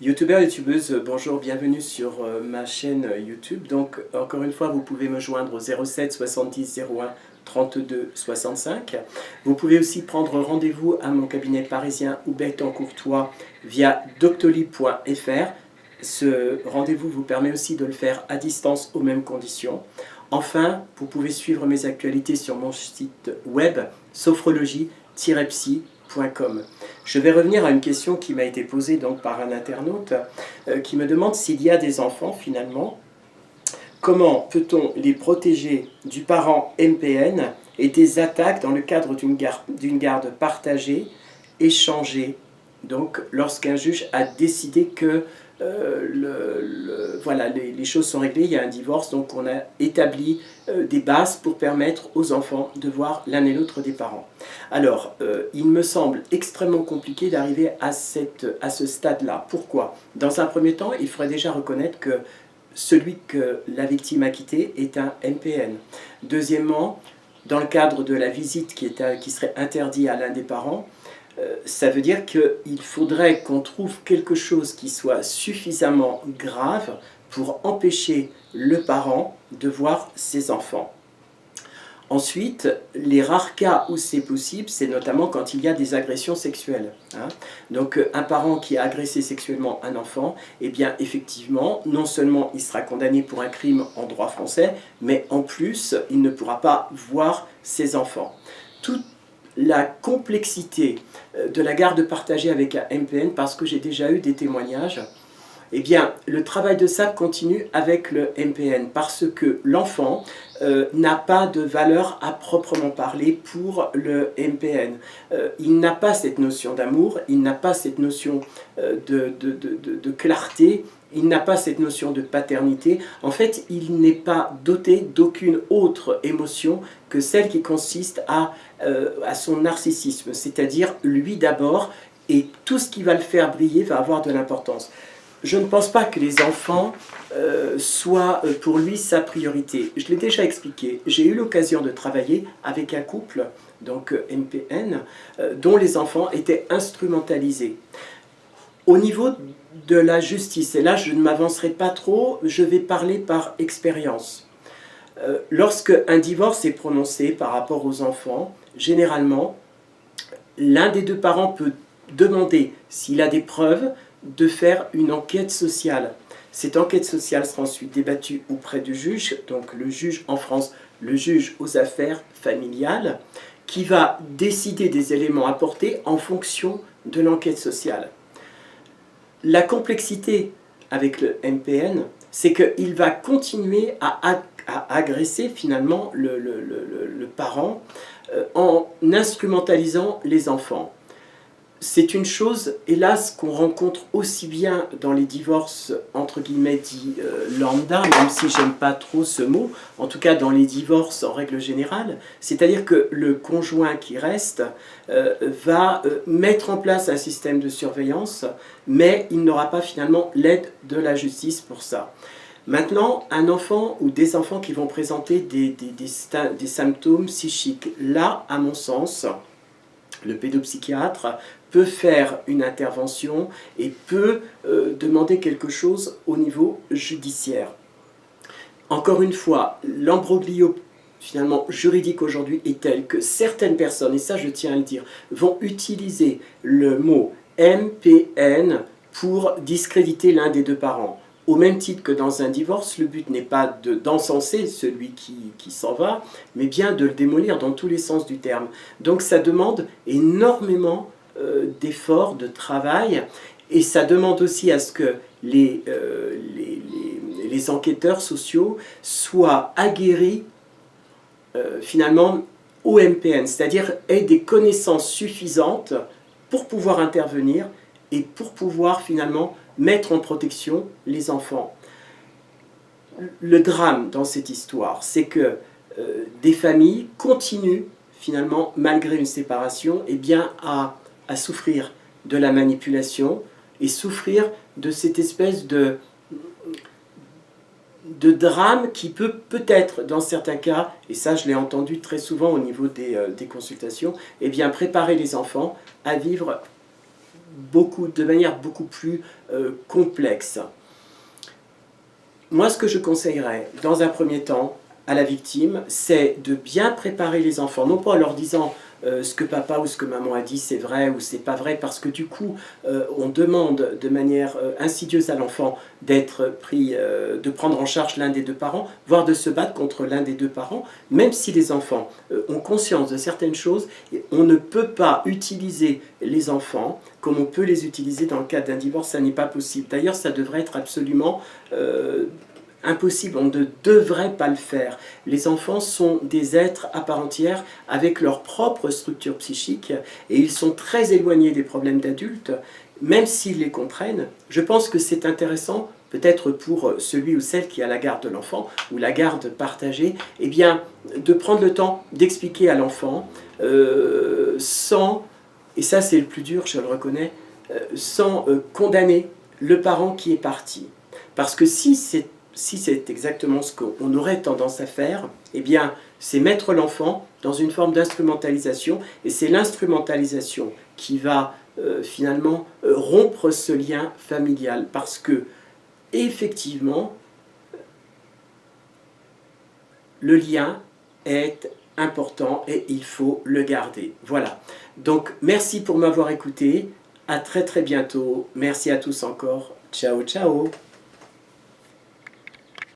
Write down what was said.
Youtubeurs, youtubeuses, bonjour, bienvenue sur ma chaîne YouTube. Donc, encore une fois, vous pouvez me joindre au 07 70 01 32 65. Vous pouvez aussi prendre rendez-vous à mon cabinet parisien Houbeil-en-Courtois via doctolib.fr. Ce rendez-vous vous permet aussi de le faire à distance aux mêmes conditions. Enfin, vous pouvez suivre mes actualités sur mon site web sophrologie-psy.com. Je vais revenir à une question qui m'a été posée donc par un internaute qui me demande s'il y a des enfants finalement, comment peut-on les protéger du parent MPN et des attaques dans le cadre d'une garde partagée, échangée, donc lorsqu'un juge a décidé que voilà, les choses sont réglées, il y a un divorce, donc on a établi des bases pour permettre aux enfants de voir l'un et l'autre des parents. Alors, il me semble extrêmement compliqué d'arriver à ce stade-là. Pourquoi? Dans un premier temps, il faudrait déjà reconnaître que celui que la victime a quitté est un MPN. Deuxièmement, dans le cadre de la visite qui serait interdite à l'un des parents, ça veut dire qu'il faudrait qu'on trouve quelque chose qui soit suffisamment grave pour empêcher le parent de voir ses enfants. Ensuite, les rares cas où c'est possible, c'est notamment quand il y a des agressions sexuelles. Donc un parent qui a agressé sexuellement un enfant, eh bien effectivement, non seulement il sera condamné pour un crime en droit français, mais en plus, il ne pourra pas voir ses enfants. Toute la complexité de la garde partagée avec un MPN, parce que j'ai déjà eu des témoignages, eh bien, le travail de sape continue avec le MPN parce que l'enfant n'a pas de valeur à proprement parler pour le MPN. Il n'a pas cette notion d'amour, il n'a pas cette notion de clarté, il n'a pas cette notion de paternité. En fait, il n'est pas doté d'aucune autre émotion que celle qui consiste à son narcissisme, c'est-à-dire lui d'abord, et tout ce qui va le faire briller va avoir de l'importance. Je ne pense pas que les enfants soient pour lui sa priorité. Je l'ai déjà expliqué. J'ai eu l'occasion de travailler avec un couple, donc MPN, dont les enfants étaient instrumentalisés. Au niveau de la justice, et là je ne m'avancerai pas trop, je vais parler par expérience. Lorsque un divorce est prononcé par rapport aux enfants, généralement, l'un des deux parents peut demander, s'il a des preuves, de faire une enquête sociale. Cette enquête sociale sera ensuite débattue auprès du juge, donc le juge en France, le juge aux affaires familiales, qui va décider des éléments apportés en fonction de l'enquête sociale. La complexité avec le MPN, c'est qu'il va continuer à agresser finalement le parent en instrumentalisant les enfants. C'est une chose, hélas, qu'on rencontre aussi bien dans les divorces, entre guillemets, dits lambda, même si j'aime pas trop ce mot, en tout cas dans les divorces en règle générale, c'est-à-dire que le conjoint qui reste va mettre en place un système de surveillance, mais il n'aura pas finalement l'aide de la justice pour ça. Maintenant, un enfant ou des enfants qui vont présenter des symptômes psychiques, là, à mon sens, le pédopsychiatre peut faire une intervention et peut demander quelque chose au niveau judiciaire. Encore une fois, l'embroglio finalement juridique aujourd'hui est tel que certaines personnes, et ça je tiens à le dire, vont utiliser le mot MPN pour discréditer l'un des deux parents. Au même titre que dans un divorce, le but n'est pas d'encenser celui qui s'en va, mais bien de le démolir dans tous les sens du terme. Donc ça demande énormément d'efforts, de travail, et ça demande aussi à ce que les enquêteurs sociaux soient aguerris finalement au MPN, c'est-à-dire aient des connaissances suffisantes pour pouvoir intervenir et pour pouvoir finalement mettre en protection les enfants. Le drame dans cette histoire, c'est que des familles continuent finalement, malgré une séparation, eh bien, à souffrir de la manipulation et souffrir de cette espèce de drame qui peut peut-être, dans certains cas, et ça je l'ai entendu très souvent au niveau des consultations, eh bien, préparer les enfants à vivre de manière beaucoup plus complexe. Moi, ce que je conseillerais, dans un premier temps, à la victime, c'est de bien préparer les enfants, non pas en leur disant ce que papa ou ce que maman a dit c'est vrai ou c'est pas vrai, parce que du coup on demande de manière insidieuse à l'enfant d'être pris, de prendre en charge l'un des deux parents, voire de se battre contre l'un des deux parents, même si les enfants ont conscience de certaines choses. On ne peut pas utiliser les enfants comme on peut les utiliser dans le cadre d'un divorce, ça n'est pas possible. D'ailleurs, ça devrait être absolument impossible, on ne devrait pas le faire. Les enfants sont des êtres à part entière avec leur propre structure psychique et ils sont très éloignés des problèmes d'adultes, même s'ils les comprennent. Je pense que c'est intéressant, peut-être pour celui ou celle qui a la garde de l'enfant ou la garde partagée, eh bien, de prendre le temps d'expliquer à l'enfant sans, et ça c'est le plus dur, je le reconnais, sans condamner le parent qui est parti. Parce que si c'est exactement ce qu'on aurait tendance à faire, eh bien, c'est mettre l'enfant dans une forme d'instrumentalisation, et c'est l'instrumentalisation qui va finalement rompre ce lien familial, parce que, effectivement, le lien est important et il faut le garder. Voilà. Donc, merci pour m'avoir écouté. À très très bientôt. Merci à tous encore. Ciao, ciao.